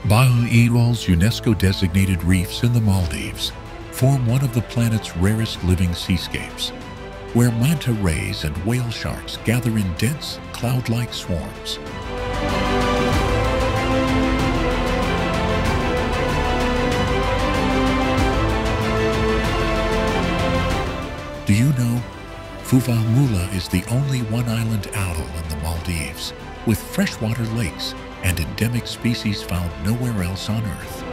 Baa Atoll's UNESCO-designated reefs in the Maldives form one of the planet's rarest living seascapes, where manta rays and whale sharks gather in dense, cloud-like swarms. Do you know Fuvahmulah is the only one-island atoll in the Maldives, with freshwater lakes and endemic species found nowhere else on Earth.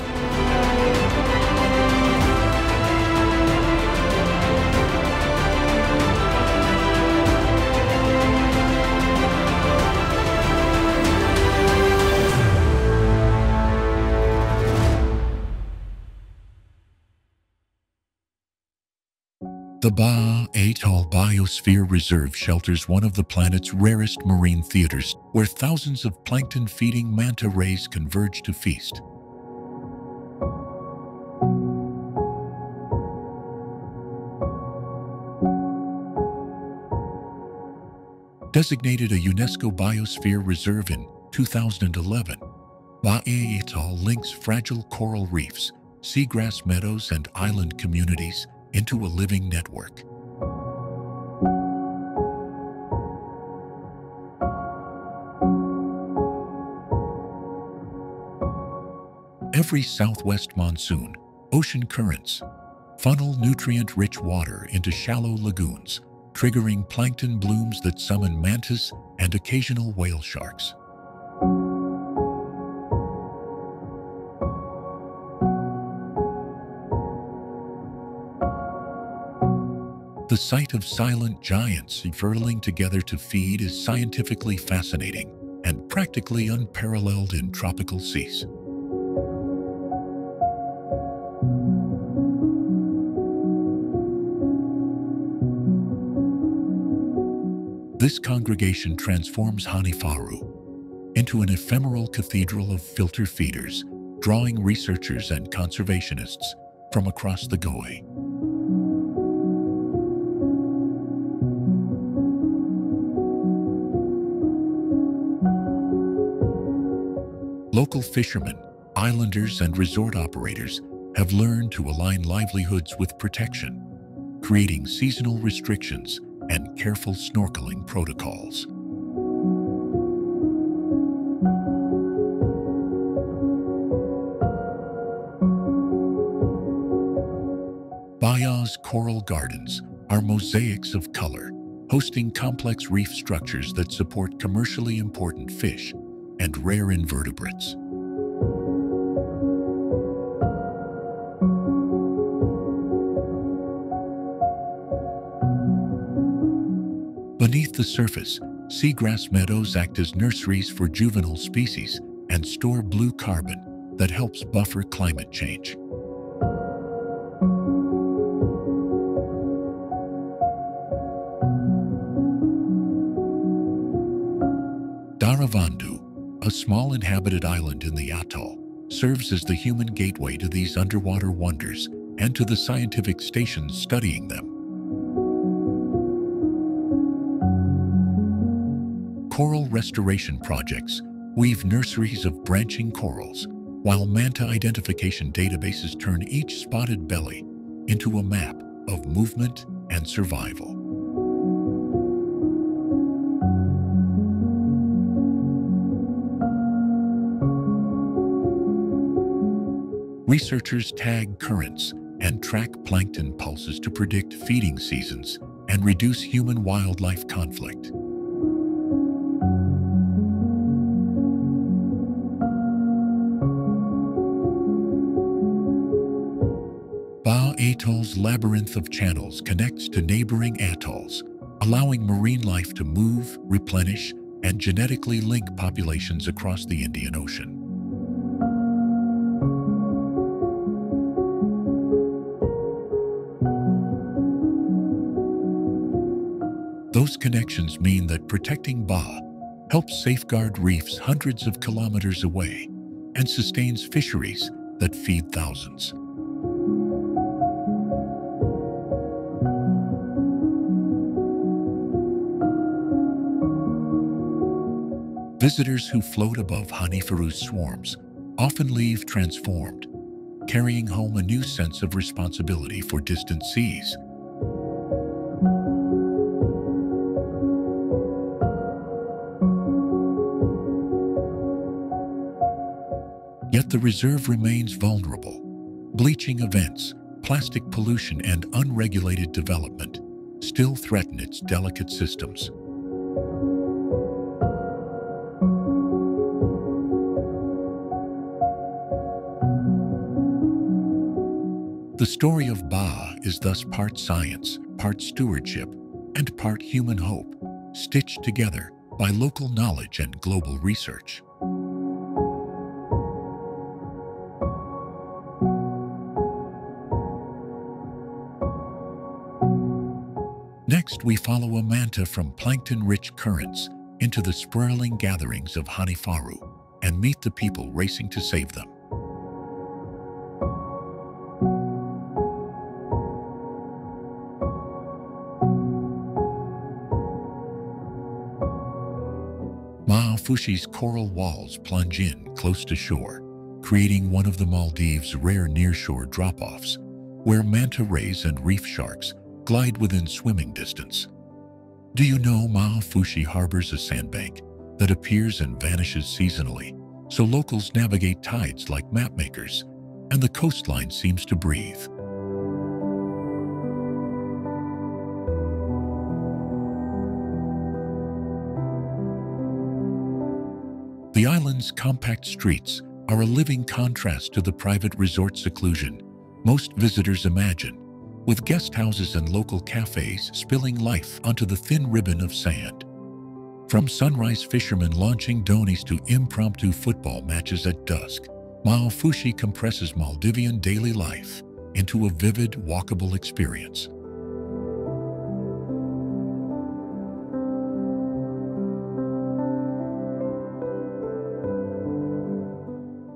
The Baa Atoll Biosphere Reserve shelters one of the planet's rarest marine theaters, where thousands of plankton-feeding manta rays converge to feast. Designated a UNESCO Biosphere Reserve in 2011, Baa Atoll links fragile coral reefs, seagrass meadows, and island communities into a living network. Every southwest monsoon, ocean currents funnel nutrient-rich water into shallow lagoons, triggering plankton blooms that summon mantas and occasional whale sharks. The sight of silent giants furling together to feed is scientifically fascinating and practically unparalleled in tropical seas. This congregation transforms Hanifaru into an ephemeral cathedral of filter feeders, drawing researchers and conservationists from across the Goe. Local fishermen, islanders, and resort operators have learned to align livelihoods with protection, creating seasonal restrictions and careful snorkeling protocols. Baa's coral gardens are mosaics of color, hosting complex reef structures that support commercially important fish and rare invertebrates. Beneath the surface, seagrass meadows act as nurseries for juvenile species and store blue carbon that helps buffer climate change. Thinadhoo, a small inhabited island in the atoll, serves as the human gateway to these underwater wonders and to the scientific stations studying them. Coral restoration projects weave nurseries of branching corals, while manta identification databases turn each spotted belly into a map of movement and survival. Researchers tag currents and track plankton pulses to predict feeding seasons and reduce human-wildlife conflict. Baa Atoll's labyrinth of channels connects to neighboring atolls, allowing marine life to move, replenish, and genetically link populations across the Indian Ocean. Those connections mean that protecting Baa helps safeguard reefs hundreds of kilometers away and sustains fisheries that feed thousands. Visitors who float above Hanifaru's swarms often leave transformed, carrying home a new sense of responsibility for distant seas. Yet the reserve remains vulnerable. Bleaching events, plastic pollution, and unregulated development still threaten its delicate systems. The story of Baa is thus part science, part stewardship, and part human hope, stitched together by local knowledge and global research. Next, we follow a manta from plankton-rich currents into the sprawling gatherings of Hanifaru and meet the people racing to save them. Maafushi's coral walls plunge in close to shore, creating one of the Maldives' rare nearshore drop-offs, where manta rays and reef sharks glide within swimming distance. Do you know Maafushi harbors a sandbank that appears and vanishes seasonally, so locals navigate tides like mapmakers, and the coastline seems to breathe. The island's compact streets are a living contrast to the private resort seclusion most visitors imagine, with guest houses and local cafes spilling life onto the thin ribbon of sand. From sunrise fishermen launching dhonis to impromptu football matches at dusk, Maafushi compresses Maldivian daily life into a vivid, walkable experience.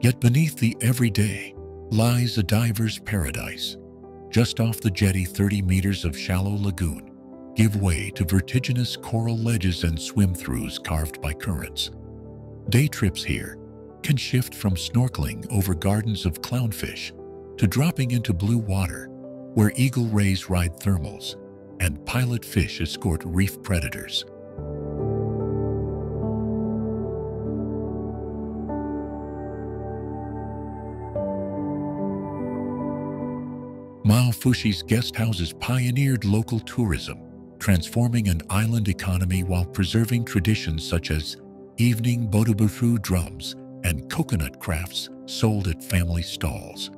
Yet beneath the everyday lies a diver's paradise. Just off the jetty, 30 meters of shallow lagoon give way to vertiginous coral ledges and swim-throughs carved by currents. Day trips here can shift from snorkeling over gardens of clownfish to dropping into blue water, where eagle rays ride thermals and pilot fish escort reef predators. Maafushi's guest houses pioneered local tourism, transforming an island economy while preserving traditions such as evening bodobuthu drums and coconut crafts sold at family stalls.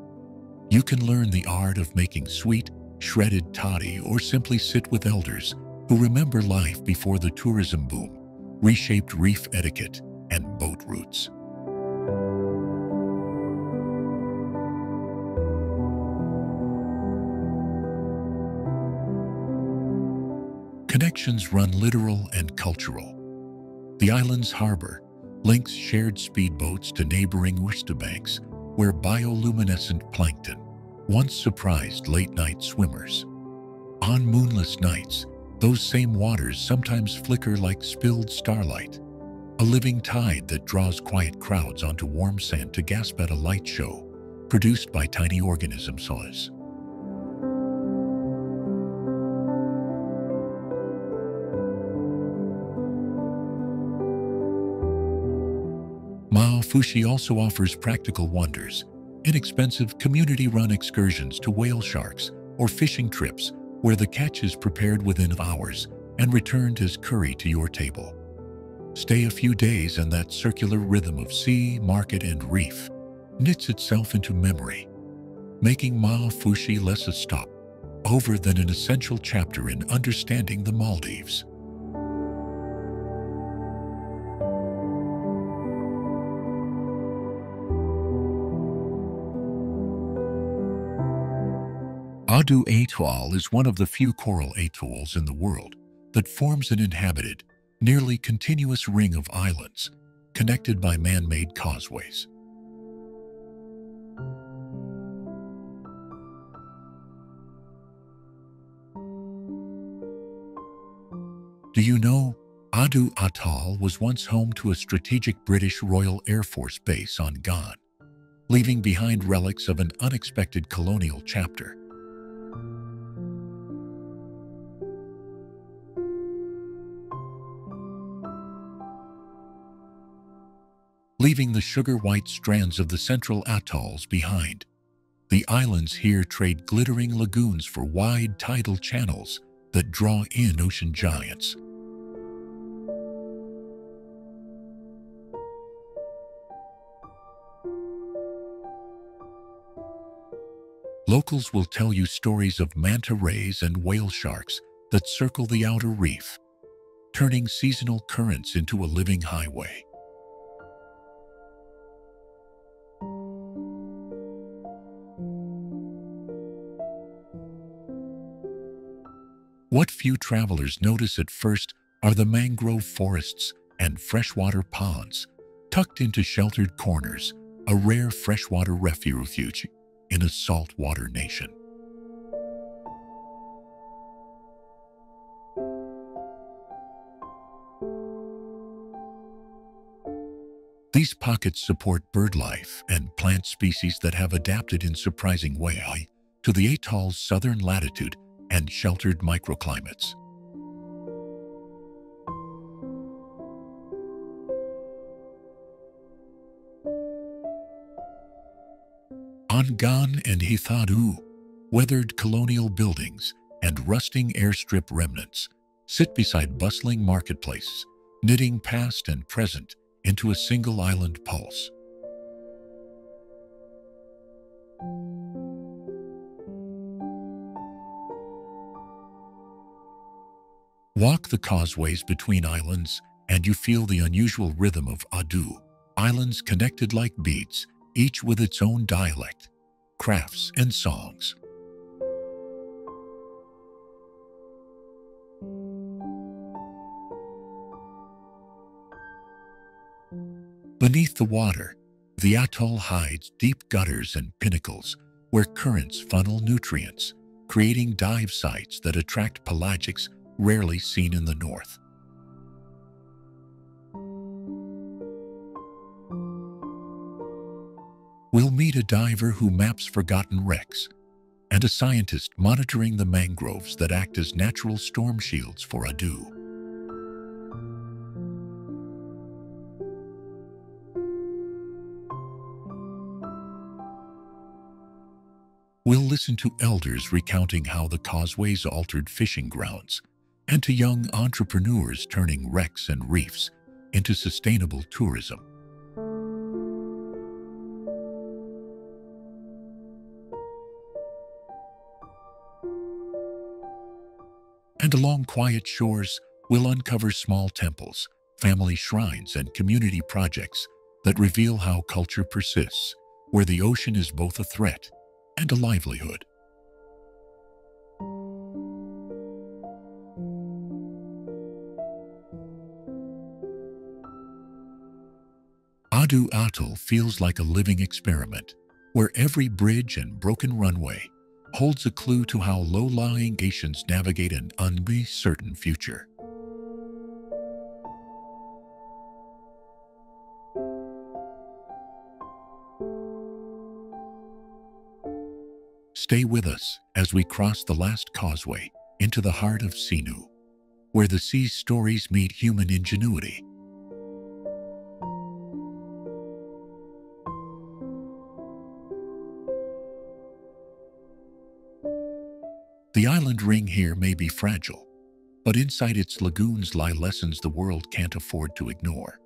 You can learn the art of making sweet, shredded toddy, or simply sit with elders who remember life before the tourism boom reshaped reef etiquette and boat routes. Connections run literal and cultural. The island's harbor links shared speedboats to neighboring oyster banks, where bioluminescent plankton once surprised late-night swimmers. On moonless nights, those same waters sometimes flicker like spilled starlight, a living tide that draws quiet crowds onto warm sand to gasp at a light show produced by tiny organisms. Maafushi also offers practical wonders, inexpensive community-run excursions to whale sharks or fishing trips where the catch is prepared within hours and returned as curry to your table. Stay a few days and that circular rhythm of sea, market, and reef knits itself into memory, making Maafushi less a stop over than an essential chapter in understanding the Maldives. Addu Atoll is one of the few coral atolls in the world that forms an inhabited, nearly continuous ring of islands connected by man-made causeways. Do you know Addu Atoll was once home to a strategic British Royal Air Force base on Ghan, leaving behind relics of an unexpected colonial chapter. Leaving the sugar-white strands of the central atolls behind, the islands here trade glittering lagoons for wide tidal channels that draw in ocean giants. Locals will tell you stories of manta rays and whale sharks that circle the outer reef, turning seasonal currents into a living highway. What few travelers notice at first are the mangrove forests and freshwater ponds, tucked into sheltered corners, a rare freshwater refuge in a saltwater nation. These pockets support bird life and plant species that have adapted in surprising way to the atoll's southern latitude and sheltered microclimates. Ongan and Thinadhoo, weathered colonial buildings and rusting airstrip remnants, sit beside bustling marketplaces, knitting past and present into a single island pulse. Walk the causeways between islands and you feel the unusual rhythm of Addu, islands connected like beads, each with its own dialect, crafts, and songs. Beneath the water, the atoll hides deep gutters and pinnacles where currents funnel nutrients, creating dive sites that attract pelagics rarely seen in the north. We'll meet a diver who maps forgotten wrecks and a scientist monitoring the mangroves that act as natural storm shields for Addu. We'll listen to elders recounting how the causeways altered fishing grounds, and to young entrepreneurs turning wrecks and reefs into sustainable tourism. And along quiet shores, we'll uncover small temples, family shrines, and community projects that reveal how culture persists, where the ocean is both a threat and a livelihood. Addu Atoll feels like a living experiment, where every bridge and broken runway holds a clue to how low-lying nations navigate an uncertain future. Stay with us as we cross the last causeway into the heart of Thinadhoo, where the sea's stories meet human ingenuity. The island ring here may be fragile, but inside its lagoons lie lessons the world can't afford to ignore.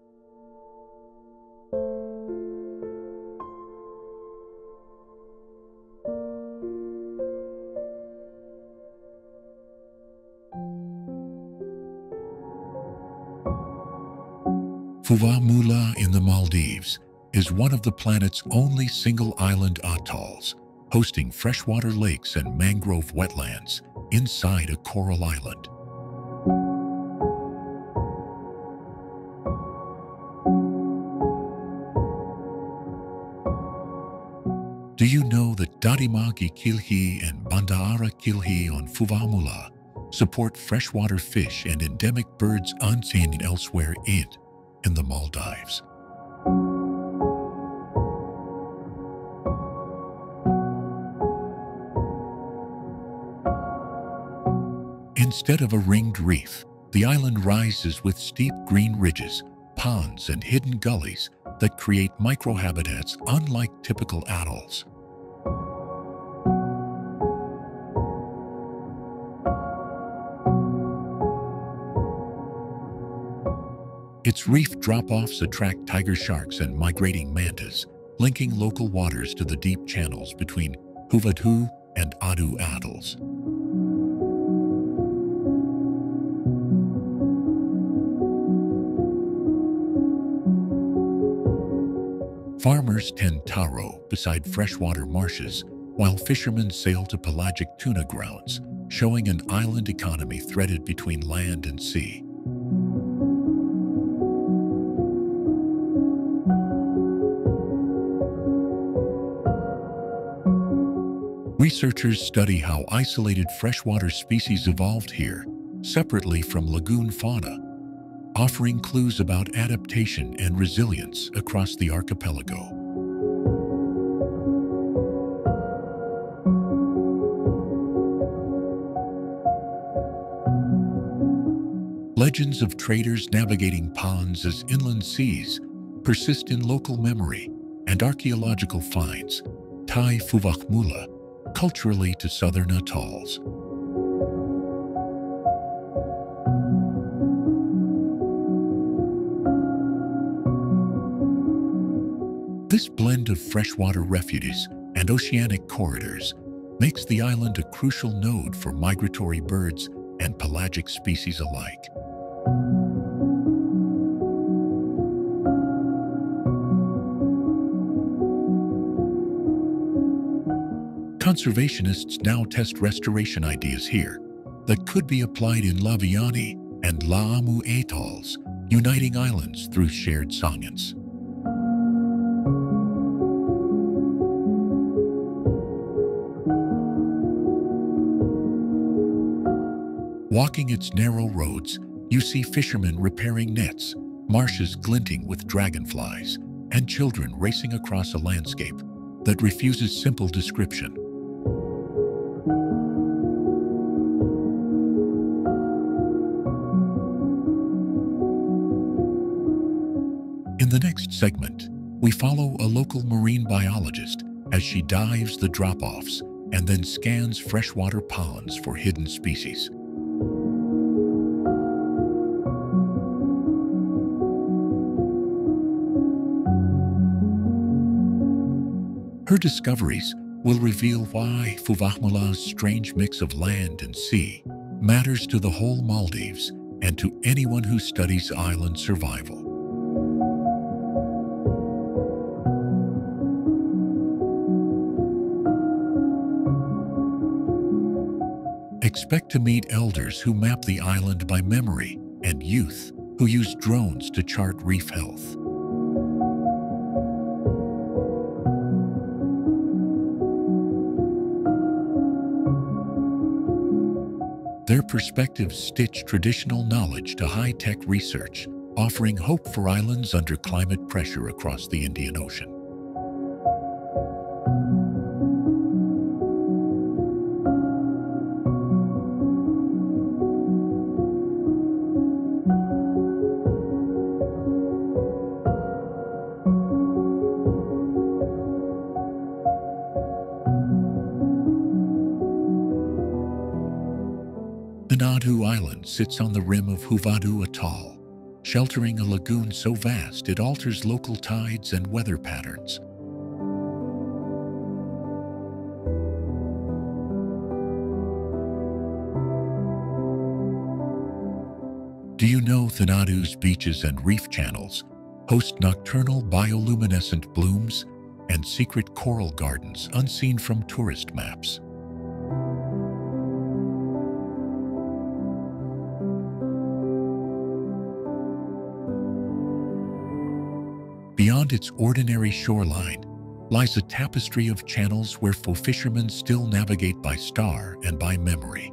Fuvahmulah in the Maldives is one of the planet's only single-island atolls, hosting freshwater lakes and mangrove wetlands inside a coral island. Do you know that Darimagi Kilhi and Bandaara Kilhi on Fuvahmulah support freshwater fish and endemic birds unseen elsewhere in the Maldives? Instead of a ringed reef, the island rises with steep green ridges, ponds, and hidden gullies that create microhabitats unlike typical atolls. Its reef drop-offs attract tiger sharks and migrating mantas, linking local waters to the deep channels between Fuvahmulah and Addu atolls. Farmers tend taro beside freshwater marshes, while fishermen sail to pelagic tuna grounds, showing an island economy threaded between land and sea. Researchers study how isolated freshwater species evolved here, separately from lagoon fauna, offering clues about adaptation and resilience across the archipelago. Legends of traders navigating ponds as inland seas persist in local memory, and archaeological finds tie Fuvahmulah culturally to southern atolls. This blend of freshwater refuges and oceanic corridors makes the island a crucial node for migratory birds and pelagic species alike. Conservationists now test restoration ideas here that could be applied in Laviani and Laamu atolls, uniting islands through shared science. Walking its narrow roads, you see fishermen repairing nets, marshes glinting with dragonflies, and children racing across a landscape that refuses simple description. In the next segment, we follow a local marine biologist as she dives the drop-offs and then scans freshwater ponds for hidden species. Her discoveries will reveal why Fuvahmulah's strange mix of land and sea matters to the whole Maldives and to anyone who studies island survival. Expect to meet elders who map the island by memory and youth who use drones to chart reef health. Their perspectives stitch traditional knowledge to high-tech research, offering hope for islands under climate pressure across the Indian Ocean. Thinadhoo Island sits on the rim of Fuvahmulah Atoll, sheltering a lagoon so vast it alters local tides and weather patterns. Do you know Thinadhoo's beaches and reef channels host nocturnal bioluminescent blooms and secret coral gardens unseen from tourist maps? Beyond its ordinary shoreline lies a tapestry of channels where fishermen still navigate by star and by memory.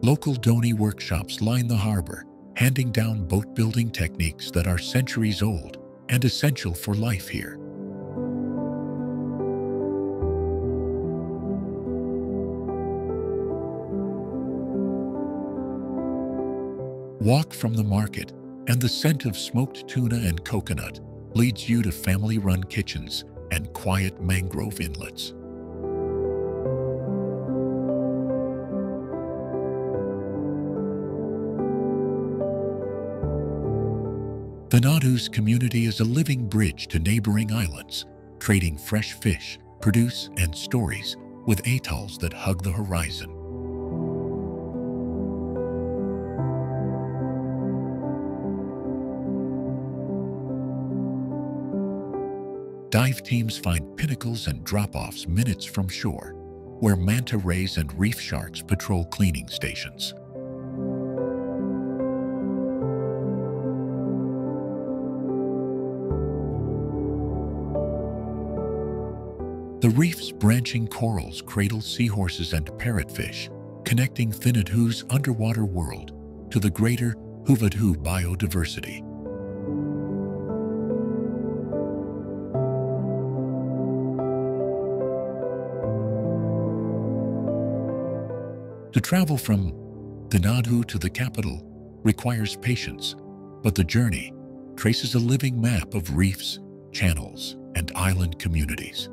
Local dhoni workshops line the harbor, handing down boat-building techniques that are centuries old and essential for life here. Walk from the market, and the scent of smoked tuna and coconut leads you to family-run kitchens and quiet mangrove inlets. Thinadhoo's community is a living bridge to neighboring islands, trading fresh fish, produce, and stories with atolls that hug the horizon. Dive teams find pinnacles and drop-offs minutes from shore, where manta rays and reef sharks patrol cleaning stations. The reef's branching corals cradle seahorses and parrotfish, connecting Thinadhoo's underwater world to the greater Fuvahmulah biodiversity. To travel from Thinadhoo to the capital requires patience, but the journey traces a living map of reefs, channels, and island communities.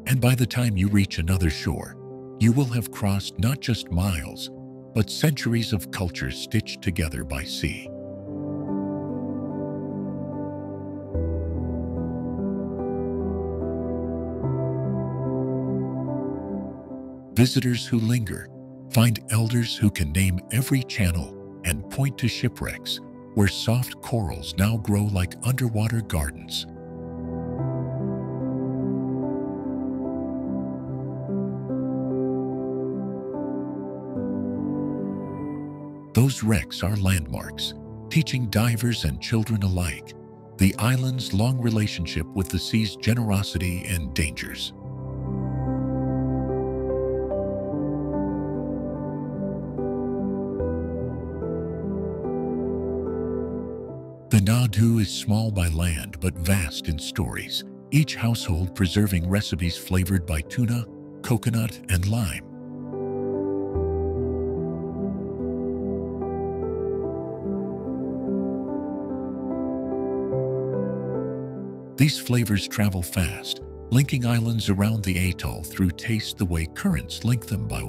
And by the time you reach another shore, you will have crossed not just miles, but centuries of culture stitched together by sea. Visitors who linger find elders who can name every channel and point to shipwrecks where soft corals now grow like underwater gardens. Those wrecks are landmarks, teaching divers and children alike the island's long relationship with the sea's generosity and dangers. Thinadhoo is small by land but vast in stories, each household preserving recipes flavored by tuna, coconut, and lime. These flavors travel fast, linking islands around the atoll through taste the way currents link them by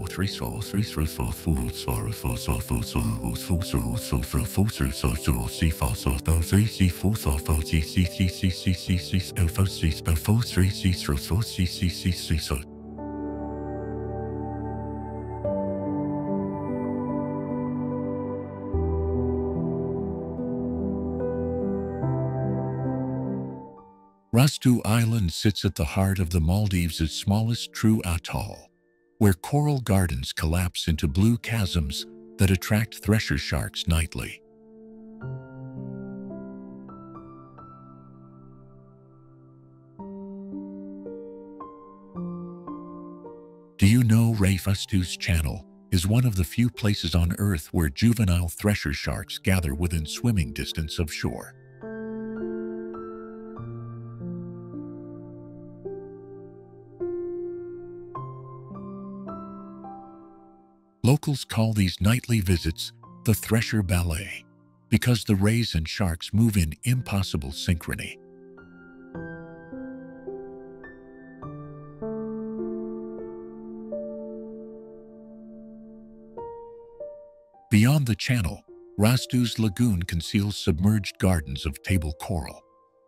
Rasdhoo Island sits at the heart of the Maldives' smallest true atoll, where coral gardens collapse into blue chasms that attract thresher sharks nightly. Do you know Rasdhoo's channel is one of the few places on Earth where juvenile thresher sharks gather within swimming distance of shore? Locals call these nightly visits the Thresher Ballet because the rays and sharks move in impossible synchrony. Beyond the channel, Rasdhoo's lagoon conceals submerged gardens of table coral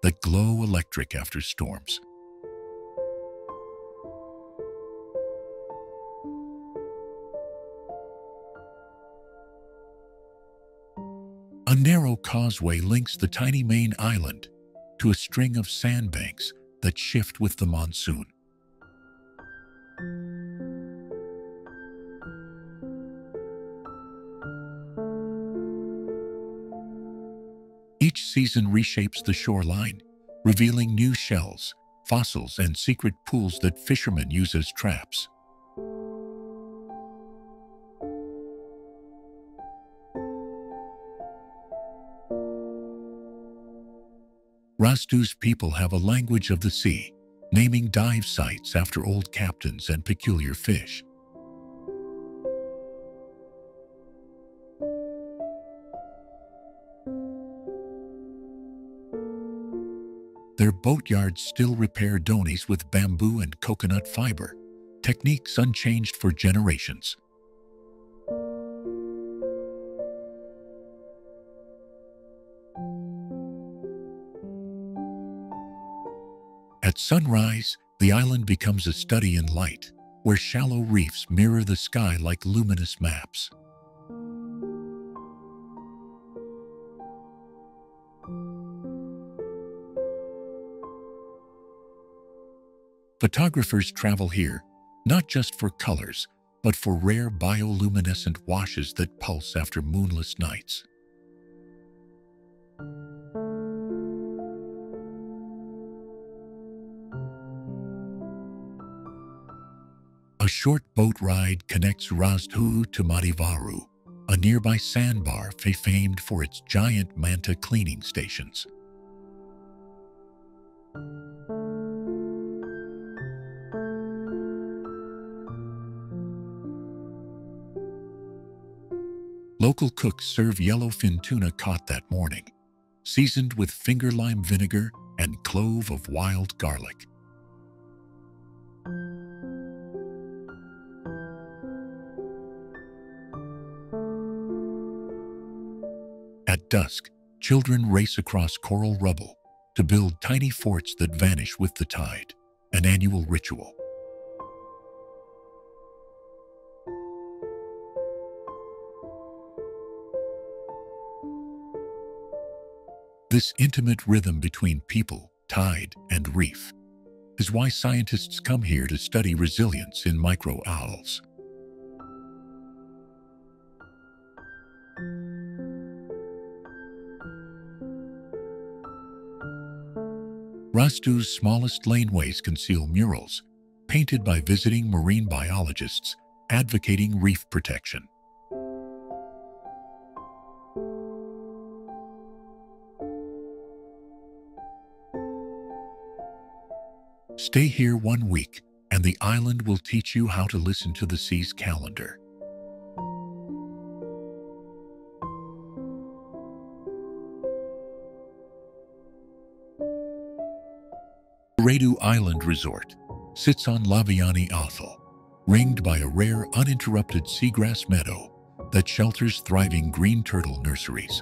that glow electric after storms. A narrow causeway links the tiny main island to a string of sandbanks that shift with the monsoon. Each season reshapes the shoreline, revealing new shells, fossils, and secret pools that fishermen use as traps. Rasdhoo's people have a language of the sea, naming dive sites after old captains and peculiar fish. Their boatyards still repair dhonies with bamboo and coconut fiber, techniques unchanged for generations. At sunrise, the island becomes a study in light, where shallow reefs mirror the sky like luminous maps. Photographers travel here, not just for colors, but for rare bioluminescent washes that pulse after moonless nights. A short boat ride connects Rasdhoo to Maldives, a nearby sandbar famed for its giant manta cleaning stations. Local cooks serve yellowfin tuna caught that morning, seasoned with finger lime vinegar and clove of wild garlic. At dusk, children race across coral rubble to build tiny forts that vanish with the tide, an annual ritual. This intimate rhythm between people, tide, and reef is why scientists come here to study resilience in micro-owls. Rasdhoo's smallest laneways conceal murals, painted by visiting marine biologists advocating reef protection. Stay here 1 week, and the island will teach you how to listen to the sea's calendar. Kuredu Island Resort sits on Baa Atoll, ringed by a rare uninterrupted seagrass meadow that shelters thriving green turtle nurseries.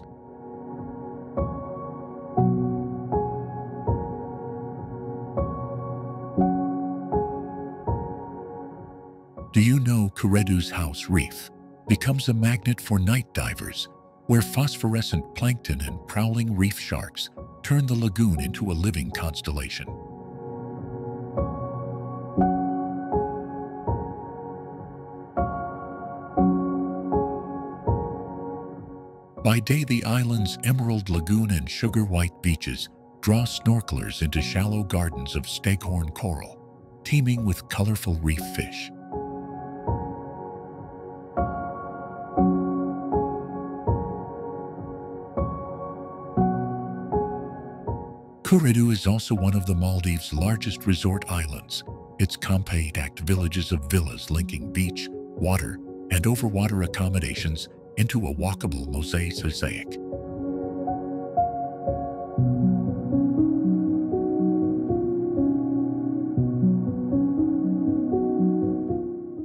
Do you know Kuredu's house reef becomes a magnet for night divers, where phosphorescent plankton and prowling reef sharks turn the lagoon into a living constellation? By day, the island's emerald lagoon and sugar-white beaches draw snorkelers into shallow gardens of staghorn coral, teeming with colorful reef fish. Kuredu is also one of the Maldives' largest resort islands. Its compact villages of villas linking beach, water, and overwater accommodations into a walkable mosaic.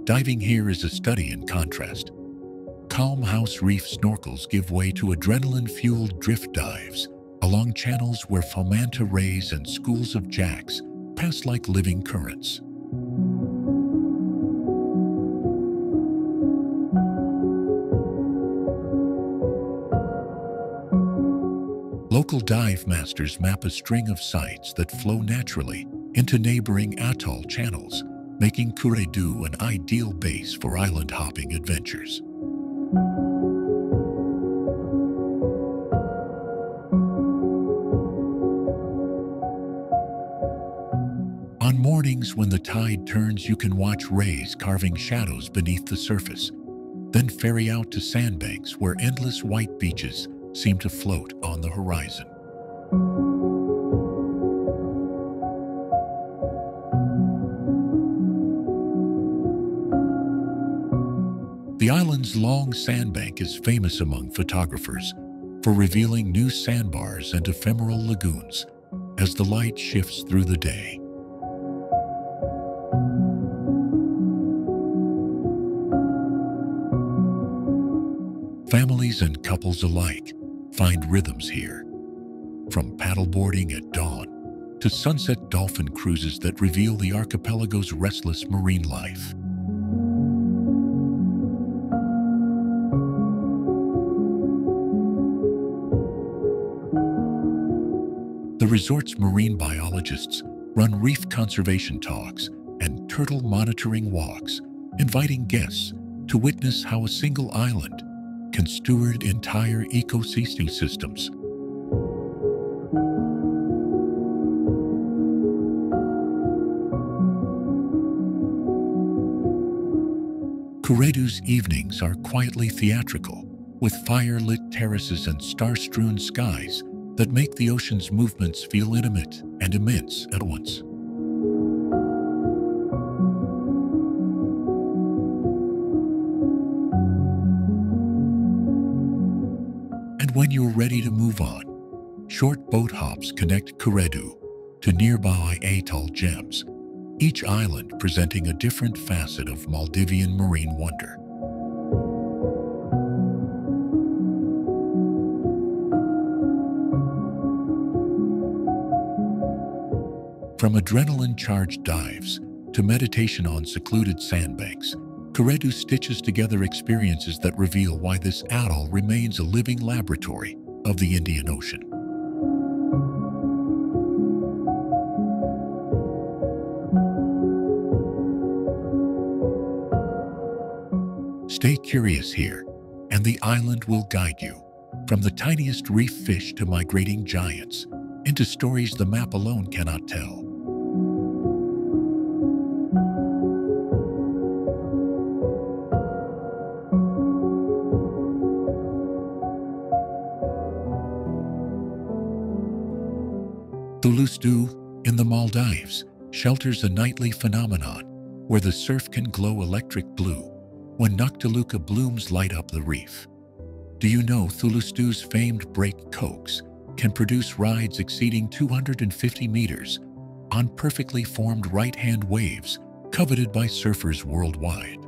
Diving here is a study in contrast. Calm house reef snorkels give way to adrenaline-fueled drift dives along channels where manta rays and schools of jacks pass like living currents. Local dive masters map a string of sites that flow naturally into neighboring atoll channels, making Kuredu an ideal base for island hopping adventures. On mornings when the tide turns, you can watch rays carving shadows beneath the surface, then ferry out to sandbanks where endless white beaches seem to float on the horizon. Kuredu's long sandbank is famous among photographers for revealing new sandbars and ephemeral lagoons as the light shifts through the day. Families and couples alike find rhythms here, from paddleboarding at dawn to sunset dolphin cruises that reveal the archipelago's restless marine life. The resort's marine biologists run reef conservation talks and turtle monitoring walks, inviting guests to witness how a single island can steward entire ecosystems. Kuredu's evenings are quietly theatrical, with fire-lit terraces and star-strewn skies that make the ocean's movements feel intimate and immense at once. And when you're ready to move on, short boat hops connect Kuredu to nearby atoll gems, each island presenting a different facet of Maldivian marine wonder. From adrenaline-charged dives to meditation on secluded sandbanks, Kuredu stitches together experiences that reveal why this atoll remains a living laboratory of the Indian Ocean. Stay curious here, and the island will guide you, from the tiniest reef fish to migrating giants, into stories the map alone cannot tell. Thulusdhoo in the Maldives shelters a nightly phenomenon where the surf can glow electric blue when Noctiluca blooms light up the reef. Do you know Thulusdhoo's famed break cokes can produce rides exceeding 250 meters on perfectly formed right-hand waves coveted by surfers worldwide?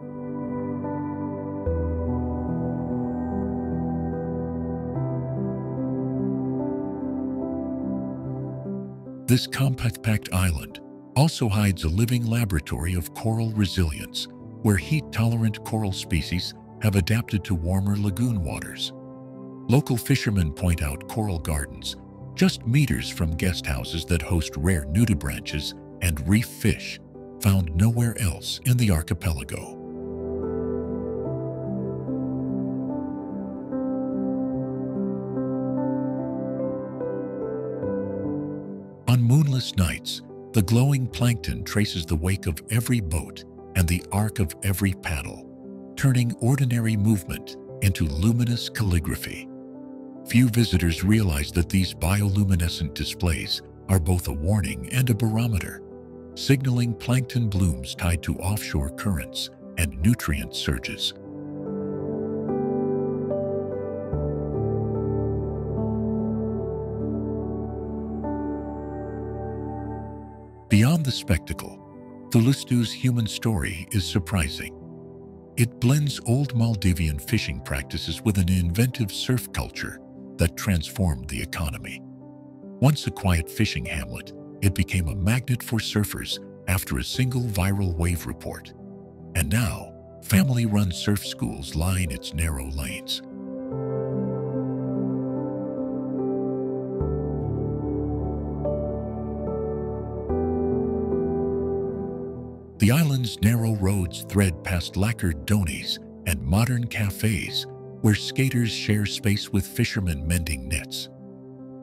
This compact island also hides a living laboratory of coral resilience, where heat-tolerant coral species have adapted to warmer lagoon waters. Local fishermen point out coral gardens just meters from guest houses that host rare nudibranches and reef fish found nowhere else in the archipelago. On moonless nights, the glowing plankton traces the wake of every boat and the arc of every paddle, turning ordinary movement into luminous calligraphy. Few visitors realize that these bioluminescent displays are both a warning and a barometer, signaling plankton blooms tied to offshore currents and nutrient surges. Beyond the spectacle, Thulusdhoo's human story is surprising. It blends old Maldivian fishing practices with an inventive surf culture that transformed the economy. Once a quiet fishing hamlet, it became a magnet for surfers after a single viral wave report. And now, family-run surf schools line its narrow lanes. The island's narrow roads thread past lacquered dhonis and modern cafes where skaters share space with fishermen mending nets.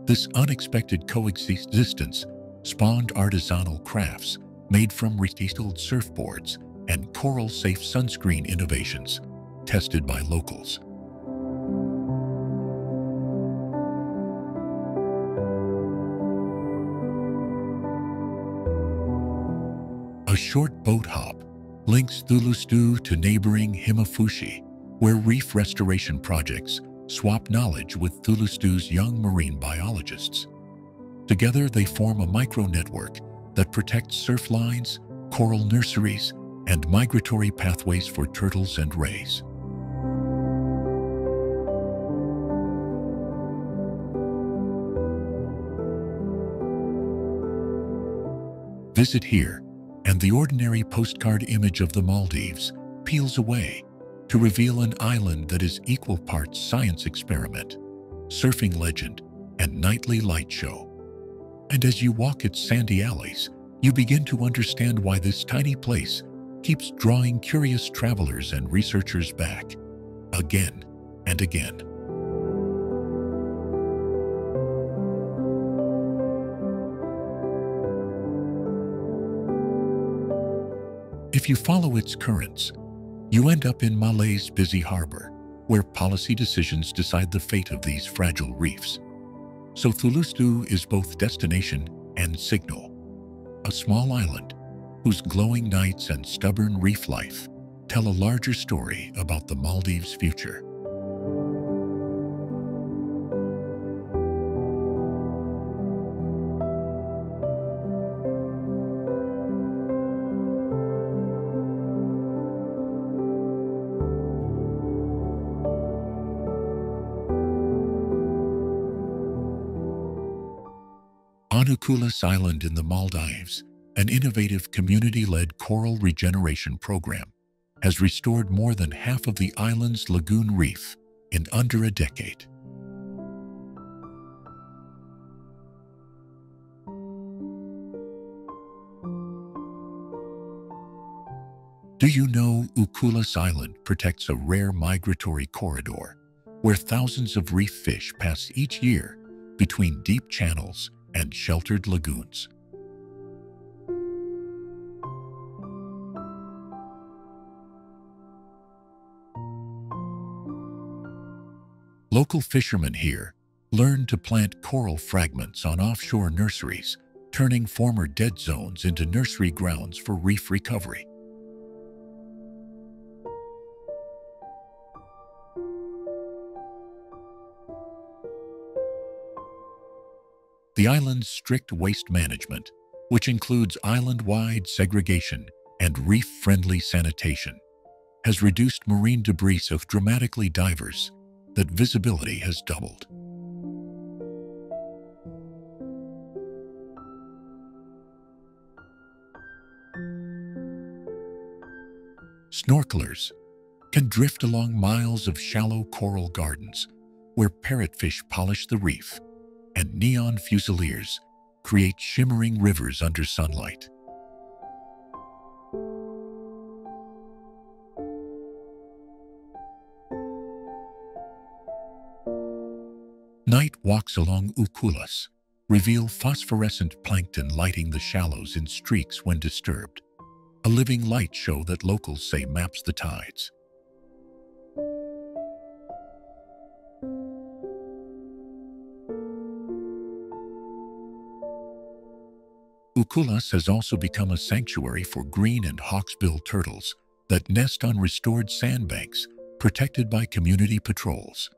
This unexpected coexistence spawned artisanal crafts made from recycled surfboards and coral-safe sunscreen innovations tested by locals. A short boat hop links Thulusdhoo to neighboring Maafushi, where reef restoration projects swap knowledge with Thulusdhoo's young marine biologists. Together, they form a micro-network that protects surf lines, coral nurseries, and migratory pathways for turtles and rays. Visit here, and the ordinary postcard image of the Maldives peels away to reveal an island that is equal parts science experiment, surfing legend, and nightly light show. And as you walk its sandy alleys, you begin to understand why this tiny place keeps drawing curious travelers and researchers back, again and again. If you follow its currents, you end up in Malay's busy harbor, where policy decisions decide the fate of these fragile reefs. So Thulusdhoo is both destination and signal, a small island whose glowing nights and stubborn reef life tell a larger story about the Maldives' future. On Ukulhas Island in the Maldives, an innovative community-led coral regeneration program has restored more than half of the island's lagoon reef in under a decade. Do you know Ukulhas Island protects a rare migratory corridor where thousands of reef fish pass each year between deep channels and sheltered lagoons? Local fishermen here learned to plant coral fragments on offshore nurseries, turning former dead zones into nursery grounds for reef recovery. The island's strict waste management, which includes island-wide segregation and reef-friendly sanitation, has reduced marine debris so dramatically diverse that visibility has doubled. Snorkelers can drift along miles of shallow coral gardens where parrotfish polish the reef and neon fusiliers create shimmering rivers under sunlight. Night walks along Ukulhas reveal phosphorescent plankton lighting the shallows in streaks when disturbed, a living light show that locals say maps the tides. Ukulhas has also become a sanctuary for green and hawksbill turtles that nest on restored sandbanks protected by community patrols.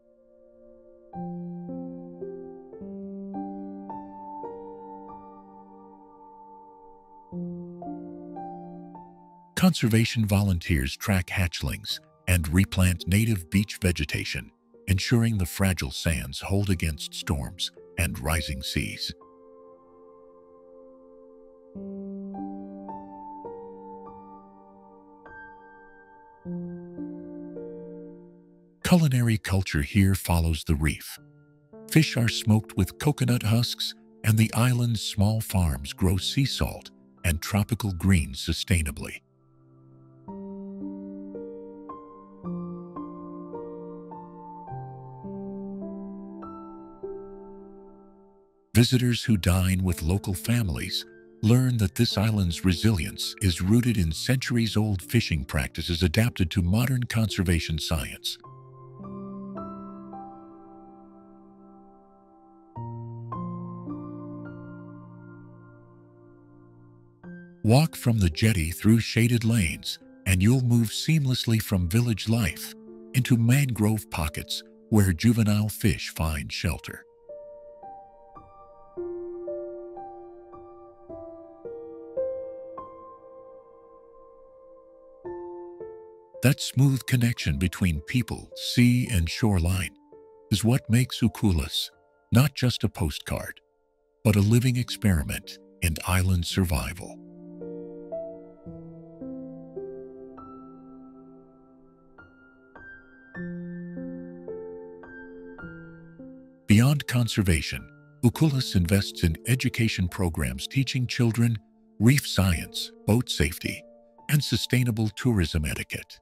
Conservation volunteers track hatchlings and replant native beach vegetation, ensuring the fragile sands hold against storms and rising seas. Culinary culture here follows the reef. Fish are smoked with coconut husks, and the island's small farms grow sea salt and tropical greens sustainably. Visitors who dine with local families learn that this island's resilience is rooted in centuries-old fishing practices adapted to modern conservation science. Walk from the jetty through shaded lanes, and you'll move seamlessly from village life into mangrove pockets where juvenile fish find shelter. That smooth connection between people, sea, and shoreline is what makes Ukulhas not just a postcard, but a living experiment in island survival. Beyond conservation, Ukulhas invests in education programs teaching children reef science, boat safety, and sustainable tourism etiquette.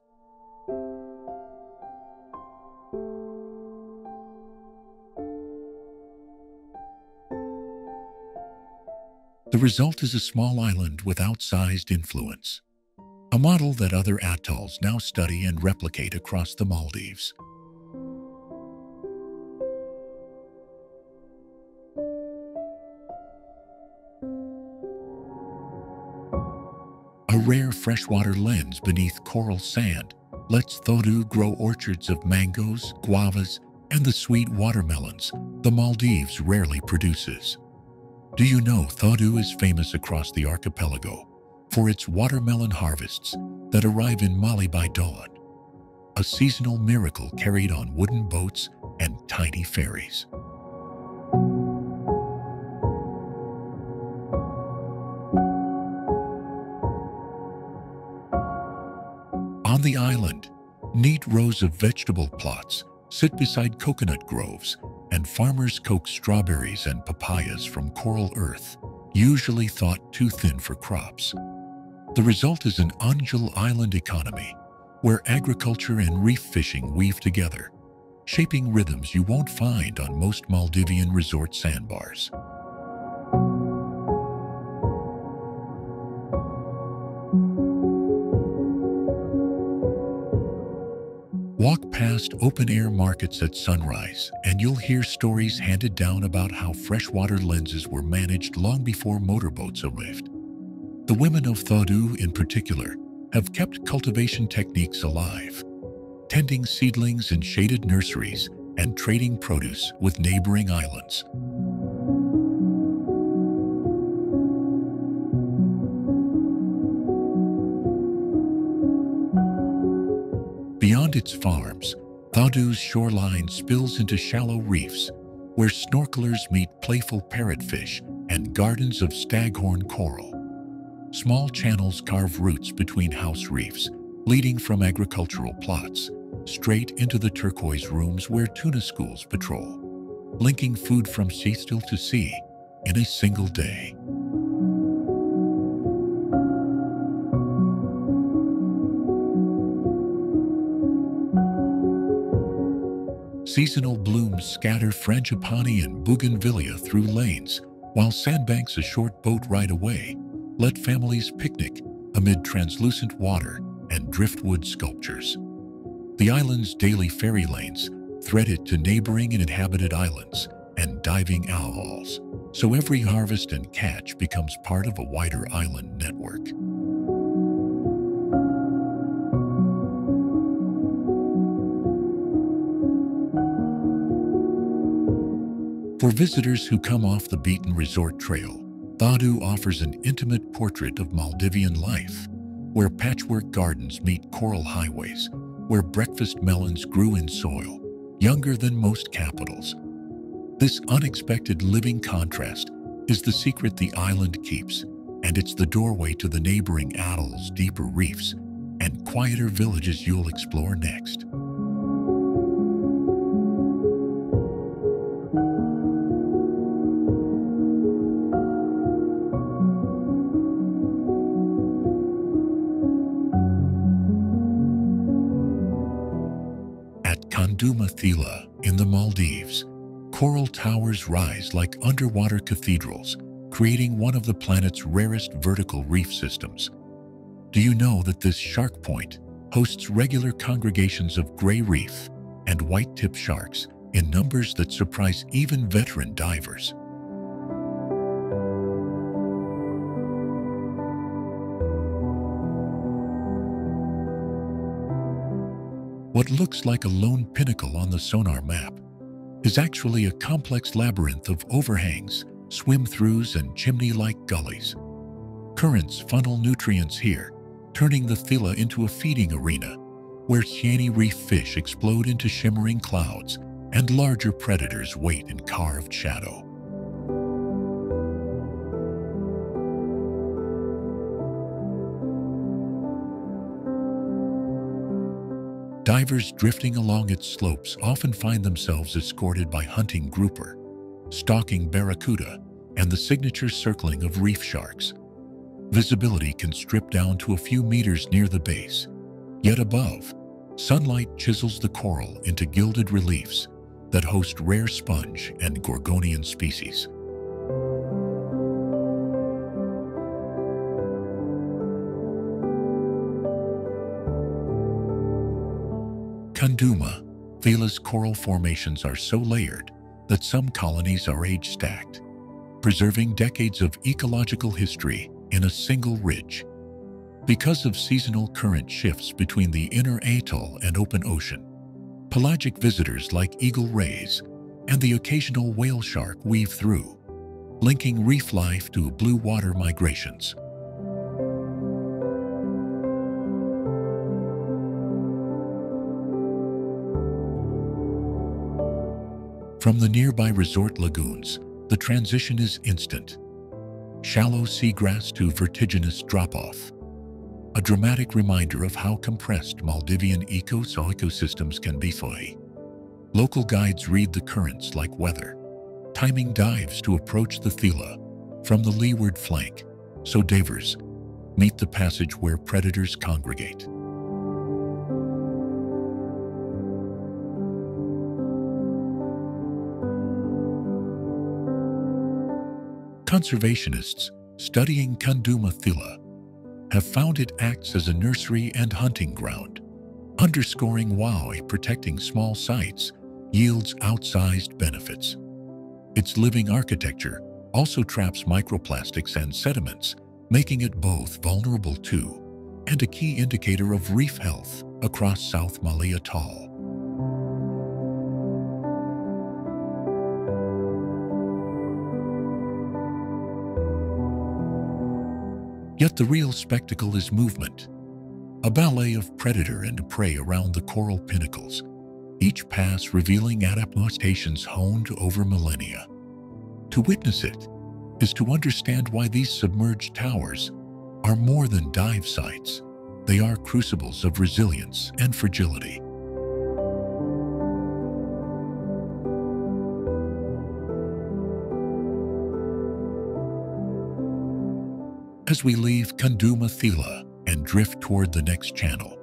The result is a small island with outsized influence, a model that other atolls now study and replicate across the Maldives. A rare freshwater lens beneath coral sand lets Thoddoo grow orchards of mangoes, guavas, and the sweet watermelons the Maldives rarely produces. Do you know Thoddoo is famous across the archipelago for its watermelon harvests that arrive in Mali by dawn, a seasonal miracle carried on wooden boats and tiny ferries. On the island, neat rows of vegetable plots sit beside coconut groves, and farmers coax strawberries and papayas from coral earth, usually thought too thin for crops. The result is an Untouched island economy, where agriculture and reef fishing weave together, shaping rhythms you won't find on most Maldivian resort sandbars. Walk past open-air markets at sunrise, and you'll hear stories handed down about how freshwater lenses were managed long before motorboats arrived. The women of Thoddoo, in particular, have kept cultivation techniques alive, tending seedlings in shaded nurseries and trading produce with neighboring islands. Beyond its farms, Thoddoo's shoreline spills into shallow reefs, where snorkelers meet playful parrotfish and gardens of staghorn coral. Small channels carve routes between house reefs, leading from agricultural plots straight into the turquoise rooms where tuna schools patrol, linking food from sea still to sea in a single day. Seasonal blooms scatter frangipani and bougainvillea through lanes, while sandbanks a short boat ride away let families picnic amid translucent water and driftwood sculptures. The island's daily ferry lanes thread it to neighboring and inhabited islands and diving atolls, so every harvest and catch becomes part of a wider island network. For visitors who come off the beaten resort trail, Thoddoo offers an intimate portrait of Maldivian life, where patchwork gardens meet coral highways, where breakfast melons grew in soil, younger than most capitals. This unexpected living contrast is the secret the island keeps, and it's the doorway to the neighboring atoll's deeper reefs and quieter villages you'll explore next. Kandooma Thila in the Maldives, coral towers rise like underwater cathedrals, creating one of the planet's rarest vertical reef systems. Do you know that this shark point hosts regular congregations of gray reef and white-tip sharks in numbers that surprise even veteran divers? What looks like a lone pinnacle on the sonar map is actually a complex labyrinth of overhangs, swim-throughs, and chimney-like gullies. Currents funnel nutrients here, turning the Thila into a feeding arena where shiny reef fish explode into shimmering clouds and larger predators wait in carved shadow. Divers drifting along its slopes often find themselves escorted by hunting grouper, stalking barracuda, and the signature circling of reef sharks. Visibility can strip down to a few meters near the base, yet above, sunlight chisels the coral into gilded reliefs that host rare sponge and gorgonian species. Kandooma Thila's coral formations are so layered that some colonies are age-stacked, preserving decades of ecological history in a single ridge. Because of seasonal current shifts between the inner atoll and open ocean, pelagic visitors like eagle rays and the occasional whale shark weave through, linking reef life to blue water migrations. From the nearby resort lagoons, the transition is instant. Shallow seagrass to vertiginous drop-off. A dramatic reminder of how compressed Maldivian ecosystems can be. Local guides read the currents like weather, timing dives to approach the Thila from the leeward flank, so divers meet the passage where predators congregate. Conservationists studying Kandooma Thila have found it acts as a nursery and hunting ground, underscoring why protecting small sites yields outsized benefits. Its living architecture also traps microplastics and sediments, making it both vulnerable to and a key indicator of reef health across South Baa Atoll. Yet the real spectacle is movement, a ballet of predator and prey around the coral pinnacles, each pass revealing adaptations honed over millennia. To witness it is to understand why these submerged towers are more than dive sites. They are crucibles of resilience and fragility. As we leave Kandooma Thila and drift toward the next channel,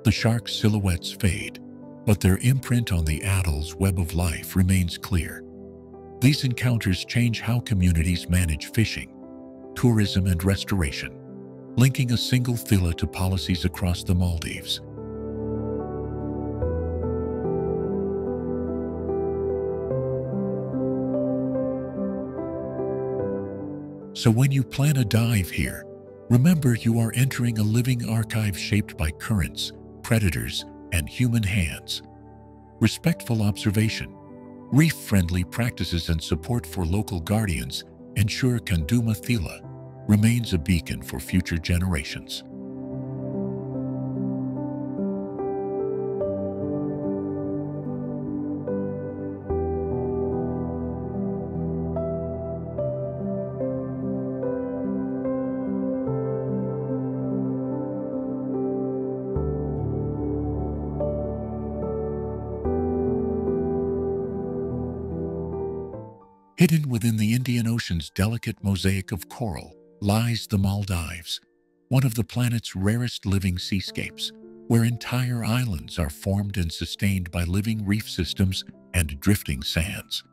the sharks' silhouettes fade, but their imprint on the atoll's web of life remains clear. These encounters change how communities manage fishing, tourism, and restoration, linking a single Thila to policies across the Maldives. So when you plan a dive here, remember you are entering a living archive shaped by currents, predators, and human hands. Respectful observation, reef-friendly practices, and support for local guardians ensure Kandooma Thila remains a beacon for future generations. Hidden within the Indian Ocean's delicate mosaic of coral lies the Maldives, one of the planet's rarest living seascapes, where entire islands are formed and sustained by living reef systems and drifting sands.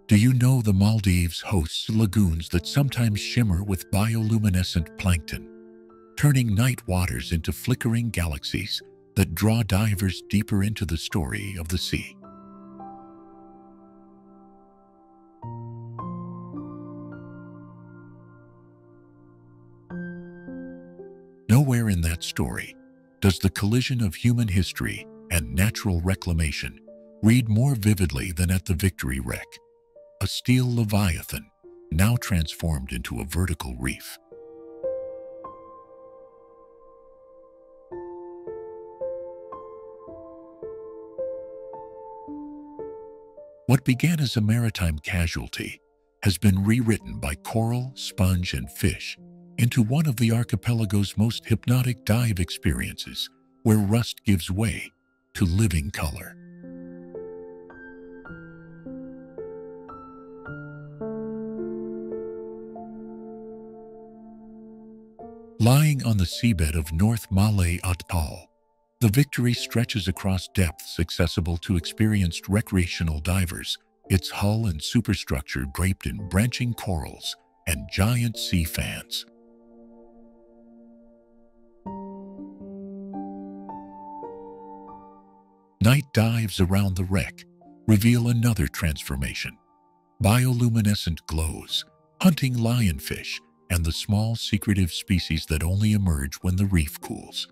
Do you know the Maldives hosts lagoons that sometimes shimmer with bioluminescent plankton, turning night waters into flickering galaxies that draw divers deeper into the story of the sea? Nowhere in that story does the collision of human history and natural reclamation read more vividly than at the Victory wreck, a steel leviathan now transformed into a vertical reef. What began as a maritime casualty has been rewritten by coral, sponge, and fish into one of the archipelago's most hypnotic dive experiences, where rust gives way to living color. Lying on the seabed of North Malay Atoll, the Victory stretches across depths accessible to experienced recreational divers, its hull and superstructure draped in branching corals and giant sea fans. Night dives around the wreck reveal another transformation: bioluminescent glows, hunting lionfish, and the small secretive species that only emerge when the reef cools.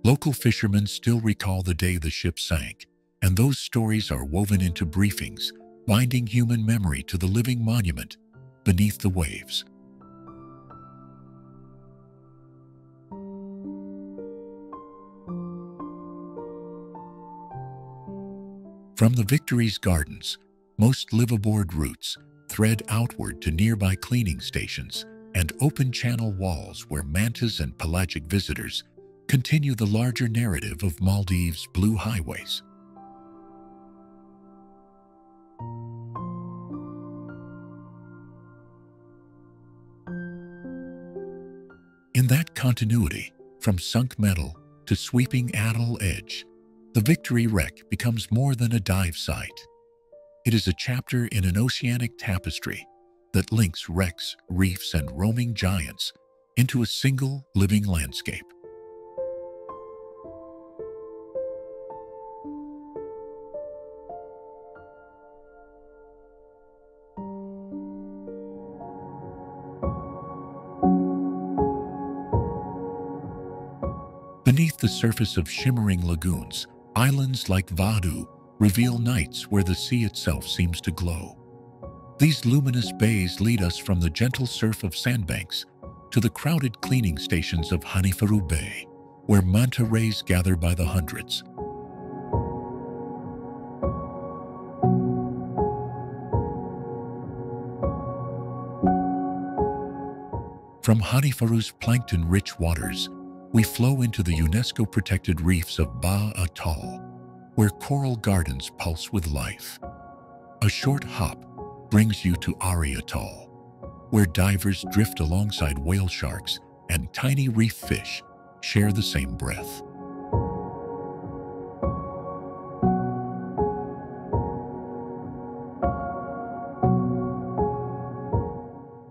Local fishermen still recall the day the ship sank, and those stories are woven into briefings, binding human memory to the living monument beneath the waves. From the Victory's gardens, most live-aboard routes thread outward to nearby cleaning stations and open channel walls where mantas and pelagic visitors continue the larger narrative of Maldives' blue highways. In that continuity, from sunk metal to sweeping atoll edge, the Victory wreck becomes more than a dive site. It is a chapter in an oceanic tapestry that links wrecks, reefs, and roaming giants into a single living landscape. Beneath the surface of shimmering lagoons, islands like Thuddoo reveal nights where the sea itself seems to glow. These luminous bays lead us from the gentle surf of sandbanks to the crowded cleaning stations of Hanifaru Bay, where manta rays gather by the hundreds. From Hanifaru's plankton-rich waters, we flow into the UNESCO-protected reefs of Baa Atoll, where coral gardens pulse with life. A short hop brings you to Eerie Atoll, where divers drift alongside whale sharks and tiny reef fish share the same breath.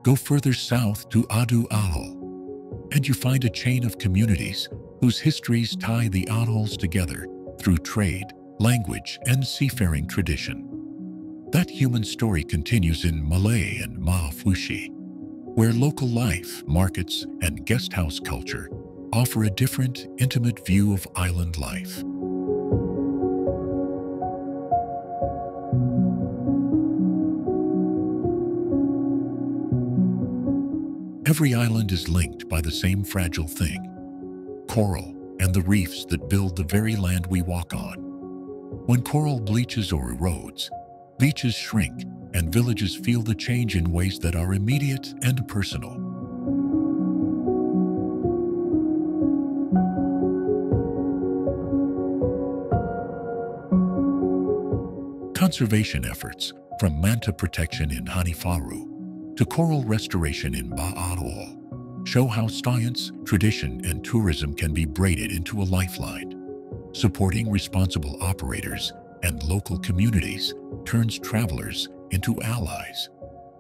Go further south to Addu Atoll, and you find a chain of communities whose histories tie the atolls together through trade, language, and seafaring tradition. That human story continues in Malay and Maafushi, where local life, markets, and guesthouse culture offer a different, intimate view of island life. Every island is linked by the same fragile thing: coral and the reefs that build the very land we walk on. When coral bleaches or erodes, beaches shrink and villages feel the change in ways that are immediate and personal. Conservation efforts, from manta protection in Hanifaru to coral restoration in Baa Atoll, show how science, tradition, and tourism can be braided into a lifeline. Supporting responsible operators and local communities turns travelers into allies,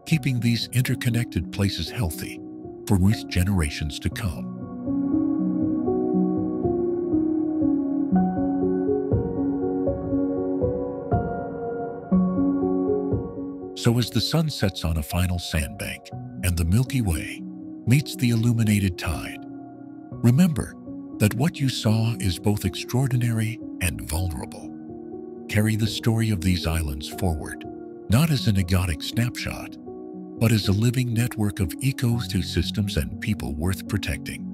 keeping these interconnected places healthy for generations to come. So as the sun sets on a final sandbank and the Milky Way meets the illuminated tide, remember that what you saw is both extraordinary and vulnerable. Carry the story of these islands forward, not as an exotic snapshot, but as a living network of ecosystems and people worth protecting.